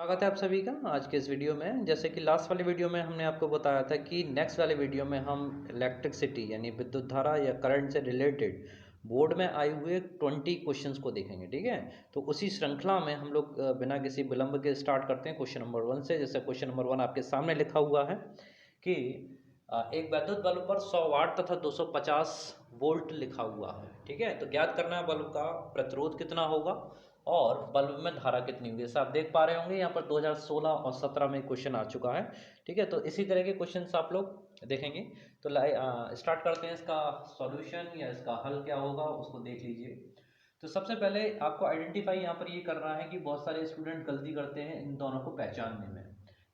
स्वागत है आप सभी का आज के इस वीडियो में। जैसे कि लास्ट वाले वीडियो में हमने आपको बताया था कि नेक्स्ट वाले वीडियो में हम इलेक्ट्रिसिटी यानी विद्युत धारा या करंट से रिलेटेड बोर्ड में आए हुए 20 क्वेश्चंस को देखेंगे। ठीक है, तो उसी श्रृंखला में हम लोग बिना किसी विलंब के स्टार्ट करते हैं क्वेश्चन नंबर 1 से। जैसे क्वेश्चन नंबर 1 आपके सामने लिखा हुआ है कि एक वैद्युत बल्ब पर 100 वाट तथा 250 वोल्ट लिखा हुआ है। ठीक है, तो ज्ञात करना है बल्ब का प्रतिरोध कितना होगा और बल्ब में धारा कितनी होगी। जैसे आप देख पा रहे होंगे यहाँ पर 2016 और 17 में क्वेश्चन आ चुका है। ठीक है, तो इसी तरह के क्वेश्चंस आप लोग देखेंगे। तो स्टार्ट करते हैं इसका सॉल्यूशन या इसका हल क्या होगा उसको देख लीजिए। तो सबसे पहले आपको आइडेंटिफाई यहाँ पर ये करना है कि बहुत सारे स्टूडेंट गलती करते हैं इन दोनों को पहचानने में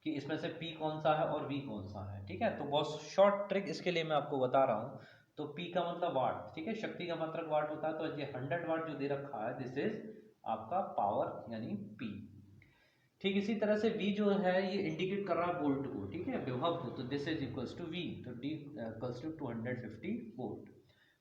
कि इसमें से P कौन सा है और V कौन सा है। ठीक है, तो बहुत शॉर्ट ट्रिक इसके लिए मैं आपको बता रहा हूँ। तो P का मतलब वाट, ठीक है, शक्ति का मात्रक वाट होता है। तो ये 100 वाट जो दे रखा है दिस इज आपका पावर यानी P। ठीक इसी तरह से V जो है ये इंडिकेट कर रहा है वोल्ट को, ठीक है, विभव को। तो this is equals to V, तो D इक्वल्स टू 250 वोल्ट।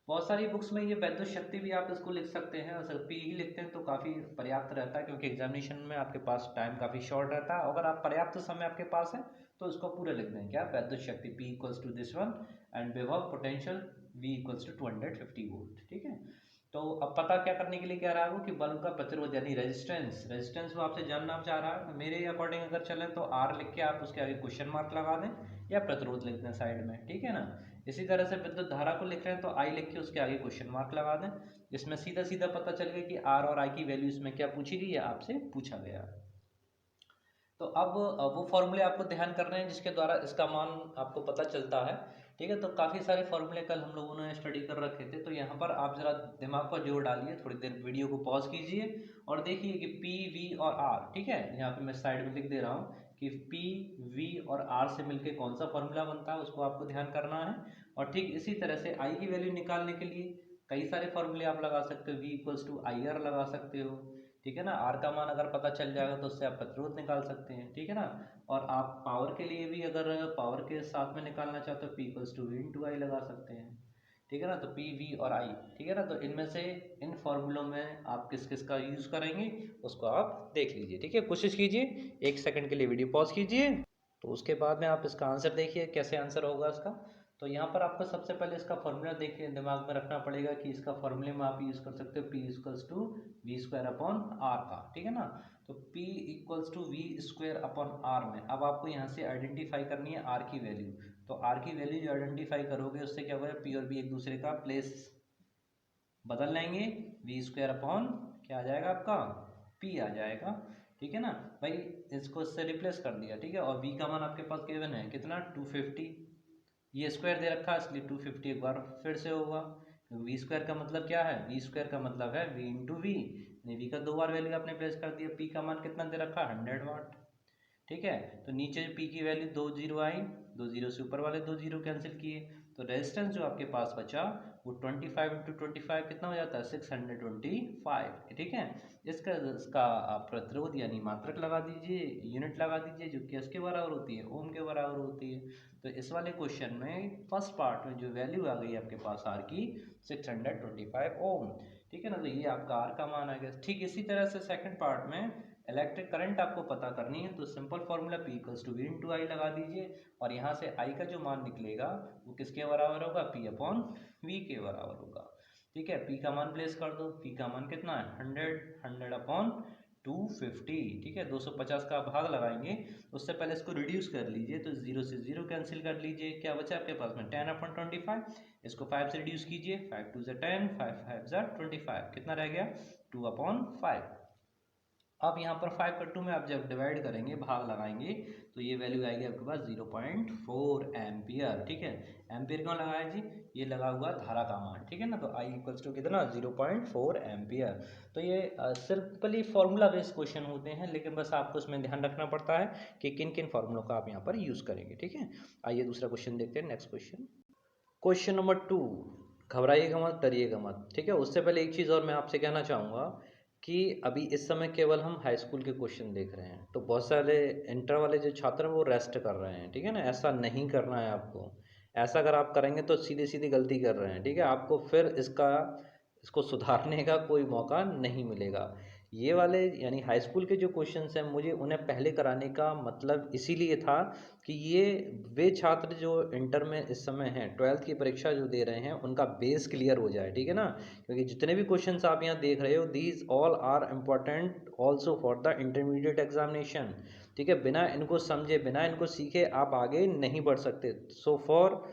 बहुत सारी बुक्स में ये वैद्युत शक्ति भी आप इसको लिख सकते हैं, अगर P ही लिखते हैं तो काफ़ी पर्याप्त रहता है, क्योंकि एग्जामिनेशन में आपके पास टाइम काफ़ी शॉर्ट रहता है। अगर आप पर्याप्त समय आपके पास है तो इसको पूरा लिख दें, क्या, वैद्युत शक्ति P equals to this one and विभव potential V equals to 250 volt. ठीक है, तो अब पता क्या करने के लिए कह रहा है वो कि बल्ब का प्रतिरोध यानी रेजिस्टेंस वो आपसे जानना चाह रहा है। तो मेरे अकॉर्डिंग अगर चले तो R लिख के आप उसके आगे क्वेश्चन मार्क लगा दें या प्रतिरोध लिख दें साइड में। ठीक है ना, इसी तरह से विद्युत धारा को लिख रहे हैं तो I लिख के उसके आगे क्वेश्चन मार्क लगा दें। इसमें सीधा सीधा पता चल गया कि R और I की वैल्यू इसमें क्या पूछी गई है, आपसे पूछा गया। तो अब वो फॉर्मूले आपको ध्यान करने हैं जिसके द्वारा इसका मान आपको पता चलता है। ठीक है, तो काफ़ी सारे फॉर्मूले कल हम लोगों ने स्टडी कर रखे थे, तो यहाँ पर आप ज़रा दिमाग पर जोर डालिए, थोड़ी देर वीडियो को पॉज कीजिए और देखिए कि P, V और R। ठीक है, यहाँ पे मैं साइड में लिख दे रहा हूँ कि P, V और R से मिलके कौन सा फॉर्मूला बनता है उसको आपको ध्यान करना है। और ठीक इसी तरह से I की वैल्यू निकालने के लिए कई सारे फॉर्मूले आप लगा सकते हो। V इक्वल्स टू IR लगा सकते हो, ठीक है ना। आर का मान अगर पता चल जाएगा तो उससे आप प्रतिरोध निकाल सकते हैं, ठीक है ना। और आप पावर के लिए भी अगर पावर के साथ में निकालना चाहते हो P equals to V into I लगा सकते हैं, ठीक है ना। तो P, V और I, ठीक है ना। तो इनमें से इन फॉर्मूलों में आप किस किस का यूज़ करेंगे उसको आप देख लीजिए। ठीक है, कोशिश कीजिए 1 सेकंड के लिए वीडियो पॉज कीजिए, तो उसके बाद में आप इसका आंसर देखिए कैसे आंसर होगा इसका। तो यहाँ पर आपको सबसे पहले इसका फॉर्मूला देखिए दिमाग में रखना पड़ेगा कि इसका फॉर्मूले में आप यूज़ कर सकते हो P equals to V square upon R का, ठीक है ना। तो P equals to V square upon R में अब आपको यहाँ से आइडेंटिफाई करनी है आर की वैल्यू। तो आर की वैल्यू जो आइडेंटिफाई करोगे उससे क्या होगा, P और V एक दूसरे का प्लेस बदल लेंगे, वी स्क्वायर अपॉन क्या आ जाएगा आपका P आ जाएगा, ठीक है ना भाई। इसको इससे रिप्लेस कर दिया, ठीक है। और V का मान आपके पास गिवन है कितना 250, ये स्क्वायर दे रखा है इसलिए 250 एक बार फिर से होगा। वी स्क्वायर का मतलब क्या है, वी स्क्वायर का मतलब है V इंटू वी, वी का 2 बार वैल्यू आपने प्लेस कर दिया। P का मान कितना दे रखा है 100 वाट, ठीक है। तो नीचे P की वैल्यू 2 जीरो आई, 2 जीरो से ऊपर वाले 2 जीरो कैंसिल किए, तो रेजिस्टेंस जो आपके पास बचा वो 25 इंटू 25 कितना हो जाता है 625, ठीक है। इसका आप प्रतिरोध यानी मात्रक लगा दीजिए, यूनिट लगा दीजिए जो कि इसके बराबर होती है, ओम के बराबर होती है। तो इस वाले क्वेश्चन में फर्स्ट पार्ट में जो वैल्यू आ गई आपके पास आर की 625 ओम, ठीक है ना। तो ये आपका आर का मान आ गया। ठीक इसी तरह से सेकंड पार्ट में इलेक्ट्रिक करंट आपको पता करनी है, तो simple formula P equals to V into I लगा दीजिए और यहाँ से I का जो मान निकलेगा वो किसके बराबर होगा, P अपॉन V के बराबर होगा, ठीक है। P का मान प्लेस कर दो, P का मान कितना है 100 अपॉन 250, ठीक है। 250 का भाग लगाएंगे, उससे पहले इसको रिड्यूस कर लीजिए, तो 0 से 0 कैंसिल कर लीजिए, क्या बचा आपके पास में 10 अपॉन 25। इसको 5 से रिड्यूस कीजिए, 5 2 ज़ा 10, 5 5 ज़ा 25, कितना रह गया 2 अपॉन 5। अब यहाँ पर 5 का 2 में आप जब डिवाइड करेंगे, भाग लगाएंगे, तो ये वैल्यू आएगी आपके पास 0.4 एम्पियर, ठीक है। एम्पियर क्यों लगाया जी, ये लगा हुआ धारा का मान, ठीक है ना। तो I इक्वल्स टू कितना 0.4 एम्पियर। तो ये सिंपली फॉर्मूला बेस्ड क्वेश्चन होते हैं, लेकिन बस आपको इसमें ध्यान रखना पड़ता है कि किन किन फॉर्मूलों का आप यहाँ पर यूज़ करेंगे, ठीक है। आइए दूसरा क्वेश्चन देखते हैं, नेक्स्ट क्वेश्चन, क्वेश्चन नंबर 2। घबराइएगा मत, डरिएगा मत, ठीक है। उससे पहले एक चीज़ और मैं आपसे कहना चाहूँगा कि अभी इस समय केवल हम हाई स्कूल के क्वेश्चन देख रहे हैं, तो बहुत सारे इंटर वाले जो छात्र हैं वो रेस्ट कर रहे हैं, ठीक है ना। ऐसा नहीं करना है आपको, ऐसा अगर आप करेंगे तो सीधी सीधी गलती कर रहे हैं, ठीक है। आपको फिर इसको सुधारने का कोई मौका नहीं मिलेगा, ये वाले यानी हाई स्कूल के जो क्वेश्चंस हैं मुझे उन्हें पहले कराने का मतलब इसीलिए था कि ये वे छात्र जो इंटर में इस समय हैं, 12th की परीक्षा जो दे रहे हैं, उनका बेस क्लियर हो जाए, ठीक है ना। क्योंकि जितने भी क्वेश्चंस आप यहाँ देख रहे हो, these all are important also for the intermediate examination, ठीक है। बिना इनको समझे, बिना इनको सीखे आप आगे नहीं बढ़ सकते। So for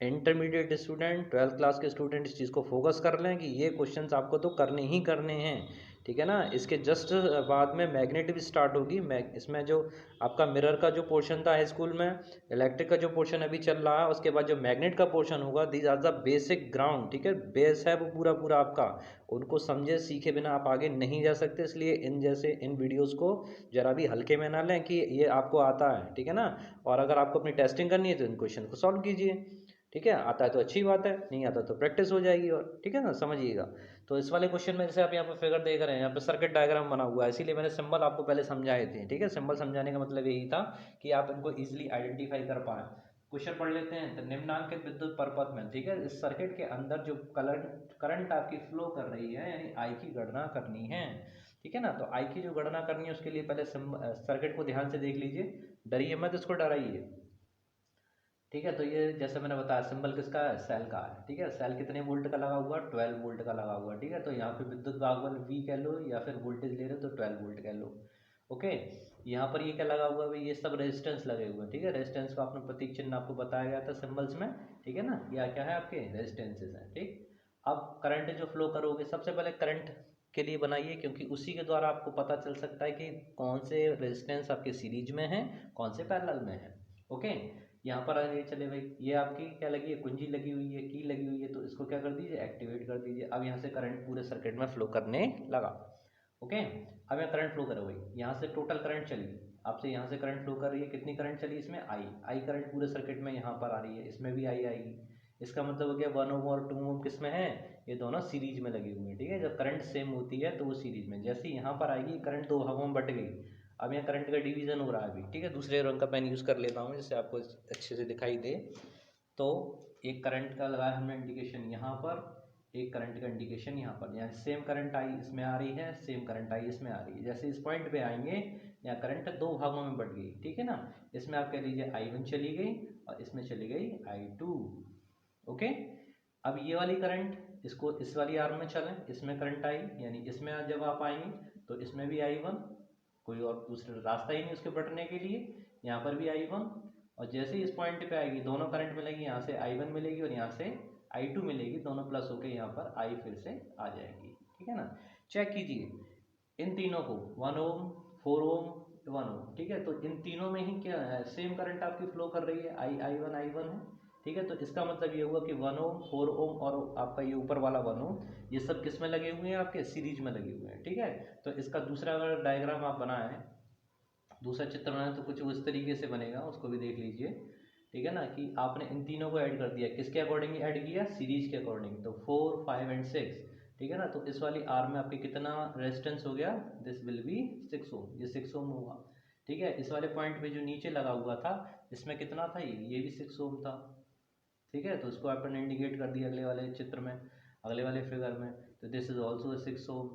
intermediate student, 12th class के स्टूडेंट इस चीज़ को फोकस कर लें कि ये क्वेश्चंस आपको तो करने ही करने हैं, ठीक है ना। इसके जस्ट बाद में मैग्नेट भी स्टार्ट होगी। इसमें जो आपका मिरर का जो पोर्शन था हाई स्कूल में, इलेक्ट्रिक का जो पोर्शन अभी चल रहा है, उसके बाद जो मैग्नेट का पोर्शन होगा, these are the basic ground, ठीक है। बेस है वो पूरा पूरा आपका, उनको समझे सीखे बिना आप आगे नहीं जा सकते। इसलिए इन जैसे इन वीडियोज़ को ज़रा भी हल्के में ना लें कि ये आपको आता है, ठीक है ना। और अगर आपको अपनी टेस्टिंग करनी है तो इन क्वेश्चन को सॉल्व कीजिए, ठीक है। आता है तो अच्छी बात है, नहीं आता तो प्रैक्टिस हो जाएगी, और ठीक है ना, समझिएगा। तो इस वाले क्वेश्चन में जैसे आप यहाँ पर फिगर देख रहे हैं, यहाँ पे सर्किट डायग्राम बना हुआ है, इसीलिए मैंने सिंबल आपको पहले समझाए थे, ठीक है। सिंबल समझाने का मतलब यही था कि आप इनको इजीली आइडेंटिफाई कर पाएं। क्वेश्चन पढ़ लेते हैं। तो निम्नांकित विद्युत परिपथ में, ठीक है, इस सर्किट के अंदर जो करंट आपकी फ्लो कर रही है, यानी आई की गणना करनी है, ठीक है ना। तो आई की जो गणना करनी है उसके लिए पहले सर्किट को ध्यान से देख लीजिए, डरिए मत, इसको डराइए, ठीक है। तो ये जैसे मैंने बताया सिंबल किसका है, सेल का है, ठीक है। सेल कितने वोल्ट का लगा हुआ, 12 वोल्ट का लगा हुआ, ठीक है। तो यहाँ पे विद्युत भागफल V कह लो, या फिर वोल्टेज ले रहे हो तो 12 वोल्ट कह लो, ओके। यहाँ पर ये क्या लगा हुआ है भाई, ये सब रेजिस्टेंस लगे हुए हैं, ठीक है। रेजिस्टेंस का आपने प्रतीक चिन्ह आपको बताया गया था सिंबल्स में, ठीक है ना। यह क्या है, आपके रेजिस्टेंसेज हैं, ठीक। अब करंट जो फ्लो करोगे, सबसे पहले करंट के लिए बनाइए, क्योंकि उसी के द्वारा आपको पता चल सकता है कि कौन से रेजिस्टेंस आपके सीरीज में है, कौन से पैरेलल में है, ओके। यहाँ पर आगे चले भाई, ये आपकी क्या लगी है, कुंजी लगी हुई है, की लगी हुई है, तो इसको क्या कर दीजिए, एक्टिवेट कर दीजिए। अब यहाँ से करंट पूरे सर्किट में फ्लो करने लगा, ओके। अब यहाँ करंट फ्लो करो भाई, यहाँ से टोटल करंट चली, आपसे यहाँ से करंट फ्लो कर रही है, कितनी करंट चली इसमें, आई करंट पूरे सर्किट में यहाँ पर आ रही है, इसमें भी आई आएगी। इसका मतलब हो गया 1 ओम और 2 ओम किस में है, ये दोनों सीरीज में लगी हुई है, ठीक है। जब करंट सेम होती है तो वो सीरीज में, जैसे यहाँ पर आएगी करंट दो भागों में बट गई। अब यहाँ करंट का डिवीजन हो रहा है अभी, ठीक है। दूसरे रंग का पेन यूज़ कर लेता हूँ जिससे आपको अच्छे से दिखाई दे। तो एक करंट का लगाया हमने इंडिकेशन यहाँ पर, एक करंट का इंडिकेशन यहाँ पर, यहाँ सेम करंट आई इसमें आ रही है, सेम करंट आई इसमें आ रही है। जैसे इस पॉइंट पे आएंगे, यहाँ करंट दो भागों में बढ़ गई, ठीक है ना। इसमें आप कह लीजिए I1 चली गई और इसमें चली गई I2, ओके। अब ये वाली करंट इसको इस वाली आर्म में चलें, इसमें करंट आई, यानी इसमें जब आप आएंगे तो इसमें भी I1, कोई और दूसरा रास्ता ही नहीं उसके बढ़ने के लिए, यहाँ पर भी I1, और जैसे ही इस पॉइंट पे आएगी दोनों करंट मिलेगी, यहाँ से I1 मिलेगी और यहाँ से I2 मिलेगी, दोनों प्लस होकर यहाँ पर I फिर से आ जाएगी, ठीक है ना। चेक कीजिए इन तीनों को, 1 ओम, 4 ओम, 1 ओम, ठीक है। तो इन तीनों में ही क्या है, सेम करंट आपकी फ्लो कर रही है, I1 I1 है, ठीक है। तो इसका मतलब ये हुआ कि 1 ओम, 4 ओम और आपका ये ऊपर वाला 1 ओम, ये सब किस में लगे हुए हैं, आपके सीरीज में लगे हुए हैं, ठीक है। तो इसका दूसरा अगर डायग्राम आप बनाएं, दूसरा चित्र बनाएं, तो कुछ उस तरीके से बनेगा, उसको भी देख लीजिए, ठीक है ना। कि आपने इन तीनों को ऐड कर दिया, किसके अकॉर्डिंग ऐड किया, सीरीज के अकॉर्डिंग। तो 4, 5 एंड 6, ठीक है ना। तो इस वाली आर में आपके कितना रेजिस्टेंस हो गया, दिस विल बी 6 ओम, ये 6 ओम हुआ, ठीक है। इस वाले पॉइंट पे जो नीचे लगा हुआ था, इसमें कितना था, ये भी 6 ओम था, ठीक है। तो इसको आपने इंडिकेट कर दिया अगले वाले चित्र में, अगले वाले फिगर में। तो this is also 6 ohm,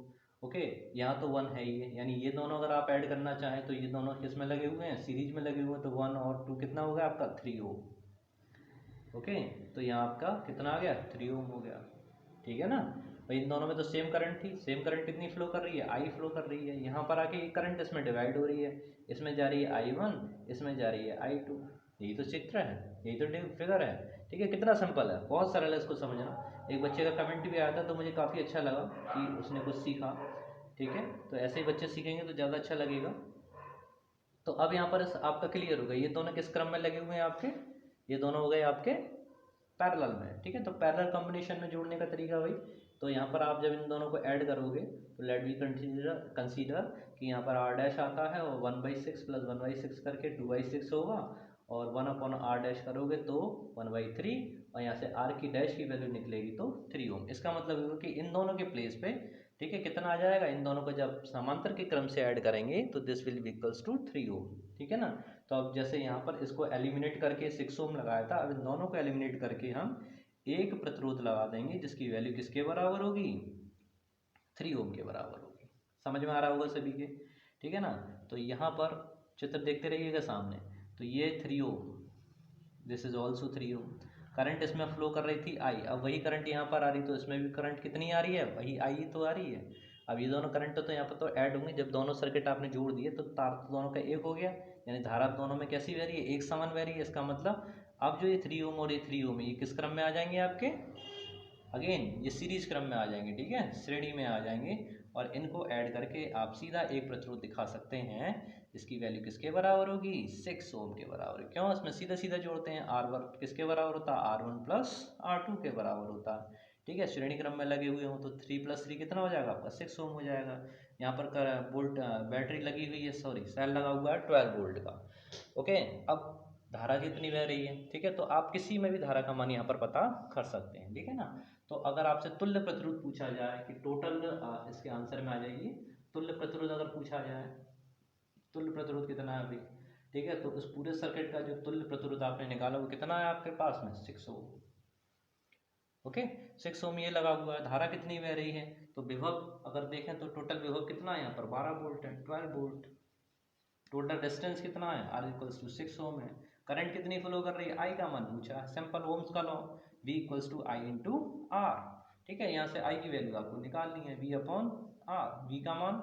okay. यहाँ तो 1 है ही है, यानी ये दोनों अगर आप ऐड करना चाहें तो ये दोनों किस में लगे हुए हैं, सीरीज में लगे हुए हैं। तो 1 और 2 कितना हो गया आपका, 3 ओम, ओके। तो यहाँ आपका कितना आ गया, 3 ओम हो गया, ठीक है ना। भाई इन दोनों में तो सेम करंट थी, सेम करंट कितनी फ्लो कर रही है, आई फ्लो कर रही है। यहाँ पर आके एक करंट इसमें डिवाइड हो रही है, इसमें जा रही है I1, इसमें जा रही है I2, यही तो चित्र है, यही तो फिगर है, ठीक है। कितना सिंपल है, बहुत सरल है इसको समझना। एक बच्चे का कमेंट भी आया था तो मुझे काफ़ी अच्छा लगा कि उसने कुछ सीखा, ठीक है। तो ऐसे ही बच्चे सीखेंगे तो ज़्यादा अच्छा लगेगा। तो अब यहाँ पर आपका क्लियर हो गया, ये दोनों किस क्रम में लगे हुए हैं आपके, ये दोनों हो गए आपके पैरेलल में, ठीक है। तो पैरेलल कॉम्बिनेशन में जोड़ने का तरीका भाई, तो यहाँ पर आप जब इन दोनों को ऐड करोगे तो लेट वी कंसीडर कि यहाँ पर r डैश आता है और 1/6 प्लस 1/6 करके 2/6 होगा, और 1/r डैश करोगे तो 1/3, और यहाँ से r की डैश की वैल्यू निकलेगी तो 3 ओम। इसका मतलब होगा कि इन दोनों के प्लेस पे, ठीक है, कितना आ जाएगा, इन दोनों को जब समांतर के क्रम से ऐड करेंगे तो this will be equals to 3 ohm, ठीक है ना। तो अब जैसे यहाँ पर इसको एलिमिनेट करके 6 ओम लगाया था, अब इन दोनों को एलिमिनेट करके हम एक प्रतिरोध लगा देंगे जिसकी वैल्यू किसके बराबर होगी, 3 ओम के बराबर होगी। समझ में आ रहा होगा सभी के, ठीक है ना। तो यहाँ पर चित्र देखते रहिएगा सामने, तो ये 3 ohm, this is also 3 ohm. Current इसमें फ्लो कर रही थी आई, अब वही करंट यहाँ पर आ रही, तो इसमें भी करंट कितनी आ रही है, वही आई तो आ रही है। अब ये दोनों करंट तो यहाँ पर तो ऐड होंगे, जब दोनों सर्किट आपने जोड़ दिए तो तार तो दोनों का एक हो गया, यानी धारा दोनों में कैसी वह रही है, एक समान वह रही है। इसका मतलब अब जो ये 3 ओम और ये 3 ओम ये किस क्रम में आ जाएंगे आपके, अगेन ये सीरीज क्रम में आ जाएंगे, ठीक है, श्रेणी में आ जाएंगे। और इनको ऐड करके आप सीधा एक प्रतिरोध दिखा सकते हैं जिसकी वैल्यू किसके बराबर होगी, 6 ओम के बराबर। क्यों, इसमें सीधा सीधा जोड़ते हैं, R1 किसके बराबर होता है, R1 प्लस R2 के बराबर होता है, ठीक है। श्रेणी क्रम में लगे हुए हों तो 3 + 3 कितना हो जाएगा आपका, 6 ओम हो जाएगा। यहाँ पर वोल्ट बैटरी लगी हुई है, सॉरी सेल लगा हुआ है 12 वोल्ट का, ओके। अब धारा कितनी बह रही है, ठीक है, तो आप किसी में भी धारा का मान यहाँ पर पता कर सकते हैं, ठीक है ना। तो अगर आपसे तुल्य प्रतिरोध पूछा जाए कि टोटल, इसके आंसर में आ जाइए, तुल्य प्रतिरोध अगर पूछा जाए, तुल्य प्रतिरोध कितना है अभी, ठीक है, तो उस पूरे सर्किट का जो तुल्य प्रतिरोध आपने निकाला वो कितना है आपके पास में, 6 ओम, ओके। 6 ओम ये लगा हुआ है, धारा कितनी बह रही है, तो विभव अगर देखें तो टोटल विभव कितना है यहाँ पर 12 वोल्ट है, 12 वोल्ट। टोटल डिस्टेंस कितना है, R = 6 ओम है। करंट कितनी फ्लो कर रही है, आई का मान पूछा, सिंपल ओम्स का लॉ, V = I × R, ठीक है। यहाँ से I की वैल्यू आपको निकालनी है, V/R, V का मान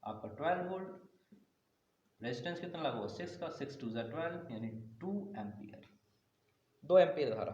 आपका 12 वोल्ट, रेजिस्टेंस कितना लगा हुआ 6 का, 6 × 2 = 12 यानी 2 एम्पियर, 2 एम्पियर धारा,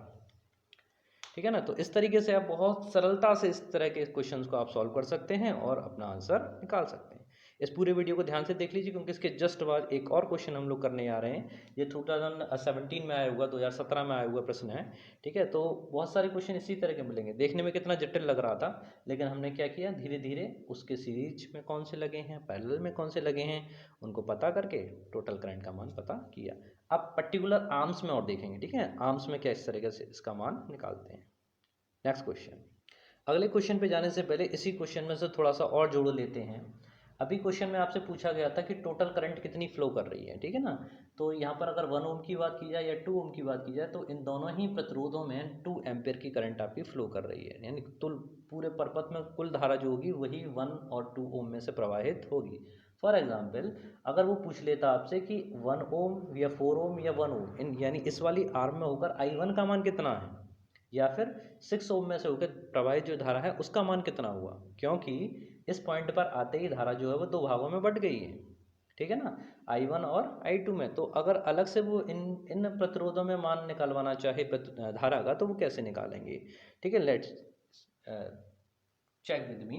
ठीक है ना। तो इस तरीके से आप बहुत सरलता से इस तरह के क्वेश्चंस को आप सॉल्व कर सकते हैं और अपना आंसर निकाल सकते हैं। इस पूरे वीडियो को ध्यान से देख लीजिए क्योंकि इसके जस्ट बाद एक और क्वेश्चन हम लोग करने आ रहे हैं। ये 2017 में आया हुआ, 2017 में आया हुआ प्रश्न है, ठीक है। तो बहुत सारे क्वेश्चन इसी तरह के मिलेंगे, देखने में कितना जटिल लग रहा था, लेकिन हमने क्या किया, धीरे धीरे उसके सीरीज में कौन से लगे हैं, पैरेलल में कौन से लगे हैं, उनको पता करके टोटल करंट का मान पता किया। अब पर्टिकुलर आर्म्स में और देखेंगे, ठीक है, आर्म्स में क्या इस तरीके से इसका मान निकालते हैं। नेक्स्ट क्वेश्चन, अगले क्वेश्चन पे जाने से पहले इसी क्वेश्चन में से थोड़ा सा और जोड़ लेते हैं। अभी क्वेश्चन में आपसे पूछा गया था कि टोटल करंट कितनी फ्लो कर रही है, ठीक है ना। तो यहाँ पर अगर 1 ओम की बात की जाए या 2 ओम की बात की जाए तो इन दोनों ही प्रतिरोधों में 2 एम्पियर की करंट आपकी फ्लो कर रही है, यानी तो पूरे पर्पथ में कुल धारा जो होगी वही 1 और 2 ओम में से प्रवाहित होगी। फॉर एग्जाम्पल अगर वो पूछ लेता आपसे कि 1 ओम या 4 ओम या 1 ओम इन यानी इस वाली आर्म में होकर I1 का मान कितना है, या फिर 6 ओम में से होकर प्रवाहित जो धारा है उसका मान कितना हुआ, क्योंकि इस पॉइंट पर आते ही धारा जो है वो 2 भागों में बट गई है, ठीक है ना, I1 और I2 में। तो अगर अलग से वो इन प्रतिरोधों में मान निकालवाना चाहे धारा का तो वो कैसे निकालेंगे, ठीक है। लेट्स चेक विद मी,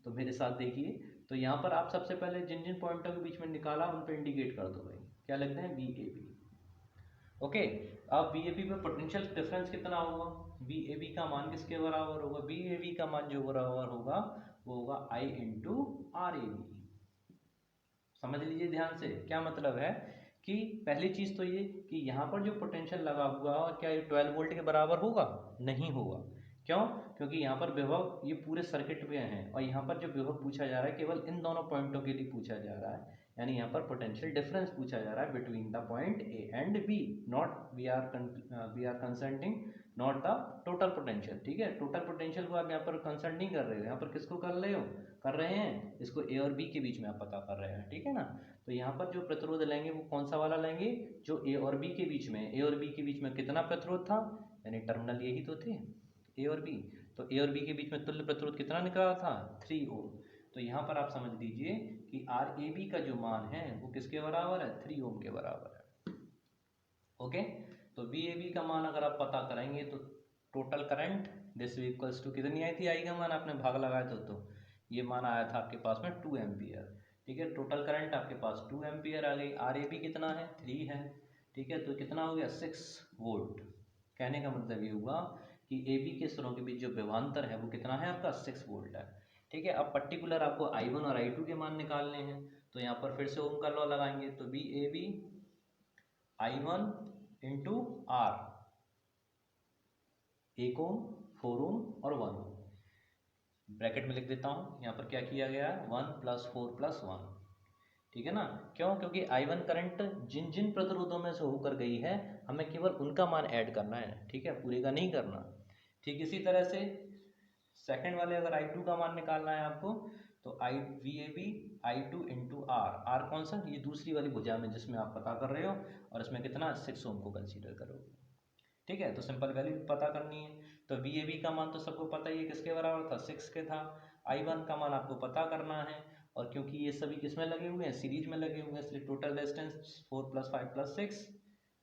तो मेरे साथ देखिए। तो यहाँ पर आप सबसे पहले जिन जिन पॉइंटों के बीच में निकाला उन पर इंडिकेट कर दो भाई, क्या लगते हैं, VAB, ओके। अब VAB में पोटेंशियल डिफरेंस कितना होगा, VAB का मान किसके बराबर होगा, VAB का मान जो बराबर होगा वो होगा I × RAB। समझ लीजिए ध्यान से, क्या मतलब है कि पहली चीज़ तो ये कि यहाँ पर जो पोटेंशियल लगा हुआ है क्या ये 12 वोल्ट के बराबर होगा, नहीं होगा। क्यों, क्योंकि यहाँ पर विभव ये पूरे सर्किट में है और यहाँ पर जो विभव पूछा जा रहा है केवल इन दोनों पॉइंटों के लिए पूछा जा रहा है, यानी यहाँ पर पोटेंशियल डिफरेंस पूछा जा रहा है between the point A and B, not we are consulting not the total potential, ठीक है। टोटल पोटेंशियल को आप यहाँ पर कंसल्ट नहीं कर रहे हो, यहाँ पर किसको कर रहे हैं, इसको A और B के बीच में आप पता कर रहे हैं, ठीक है ना। तो यहाँ पर जो प्रतिरोध लेंगे वो कौन सा वाला लेंगे, जो A और B के बीच में, A और B के बीच में कितना प्रतिरोध था, यानी टर्मिनल यही तो थे A और B, तो A और B के बीच में तुल्य प्रतिरोध कितना निकला था, 3 ओम। तो यहाँ पर आप समझ लीजिए कि RAB का जो मान है वो किसके बराबर है, 3 ओम के बराबर है, ओके। तो VAB का मान अगर आप पता करेंगे तो total current this equals to कितनी आई थी, आई का मान आपने भाग लगाया तो ये मान आया था आपके पास में 2 एम्पियर, ठीक है। टोटल करंट आपके पास 2 एम्पियर आ गई, RAB कितना है, 3 है, ठीक है। तो कितना हो गया, 6 वोल्ट। कहने का मतलब ये हुआ कि AB के सिरों के बीच जो विभवांतर है वो कितना है आपका, 6 वोल्ट है, ठीक है। अब पर्टिकुलर आपको I1 और I2 के मान निकालने हैं, तो यहाँ पर फिर से ओम का लॉ लगाएंगे, तो VAB I1 × R, 1 ओम, 4 ओम और 1 ओम, ब्रैकेट में लिख देता हूँ। यहाँ पर क्या किया गया है, 1 + 4 + 1, ठीक है ना। क्यों, क्योंकि I1 करंट जिन जिन प्रतिरोधों में से होकर गई है हमें केवल उनका मान ऐड करना है, ठीक है, पूरे का नहीं करना। ठीक इसी तरह से सेकंड वाले अगर I2 का मान निकालना है आपको, तो VAB I2 इंटू आर कौन सा, ये दूसरी वाली भुजा में जिसमें आप पता कर रहे हो, और इसमें कितना 6 ओम को कंसीडर करोगे। ठीक है, तो सिंपल वैल्यू पता करनी है। तो VAB का मान तो सबको पता ही है, किसके बराबर था, 6 के था। I1 का मान आपको पता करना है, और क्योंकि ये सभी किसमें लगे हुए हैं, सीरीज में लगे हुए हैं, इसलिए टोटल डिस्टेंस 4 + 5 + 6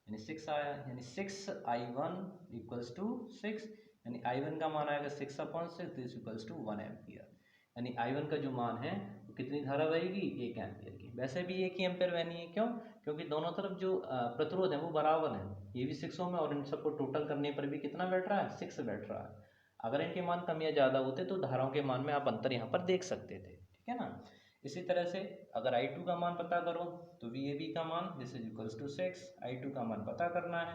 यानी 6 आया, यानी 6I1 इक्वल्स टू 6, यानी I1 का मान आएगा 6/6 दिस इक्वल्स टू 1 एम्पियर। यानी I1 का जो मान है वो कितनी धारा बहेगी, 1 एम्पियर की। वैसे भी 1 ही एम्पियर बहनी है, क्यों, क्योंकि दोनों तरफ जो प्रतिरोध है वो बराबर है, ये भी 6 ओम है और इन सबको टोटल करने पर भी कितना बैठ रहा है, 6 बैठ रहा है। अगर इनके मान कम या ज़्यादा होते तो धाराओं के मान में आप अंतर यहाँ पर देख सकते थे। ठीक है ना। इसी तरह से अगर I2 का मान पता करो तो VAB का मान this is equals to 6, I2 का मान पता करना है,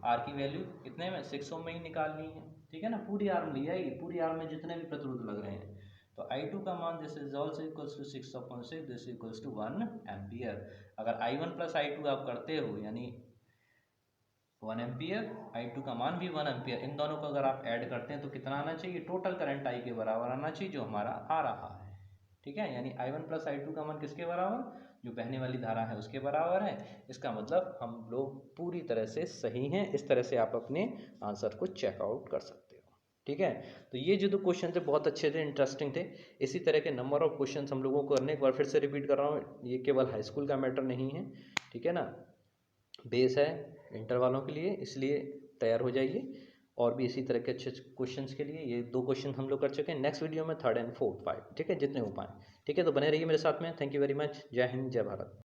R की वैल्यू कितने में, 6 ओम में ही निकालनी है। ठीक है ना, पूरी आर्म ली जाएगी, पूरी आर्म में जितने भी प्रतिरोध लग रहे हैं। तो I2 का मान this is also equals to 6/6 this equals to 1 ampere. अगर I1 + I2 आप करते हो यानी 1 एम्पियर, I2 का मान भी 1 एम्पियर, इन दोनों को अगर आप ऐड करते हैं तो कितना आना चाहिए, टोटल करंट I के बराबर आना चाहिए जो हमारा आ रहा है। ठीक है, यानी I1 + I2 का मान किसके बराबर, जो बहने वाली धारा है उसके बराबर है। इसका मतलब हम लोग पूरी तरह से सही हैं। इस तरह से आप अपने आंसर को चेकआउट कर सकते हो। ठीक है, तो ये जो 2 क्वेश्चन थे बहुत अच्छे थे, इंटरेस्टिंग थे। इसी तरह के नंबर ऑफ क्वेश्चन हम लोगों को करने, एक बार फिर से रिपीट कर रहा हूँ, ये केवल हाई स्कूल का मैटर नहीं है। ठीक है ना, बेस है इंटर वालों के लिए, इसलिए तैयार हो जाइए। और भी इसी तरह के अच्छे क्वेश्चंस के लिए ये 2 क्वेश्चन हम लोग कर चुके हैं। नेक्स्ट वीडियो में 3rd और 4th 5, ठीक है, जितने हो पाए। ठीक है, तो बने रहिए मेरे साथ में। Thank you very much. जय हिंद, जय भारत।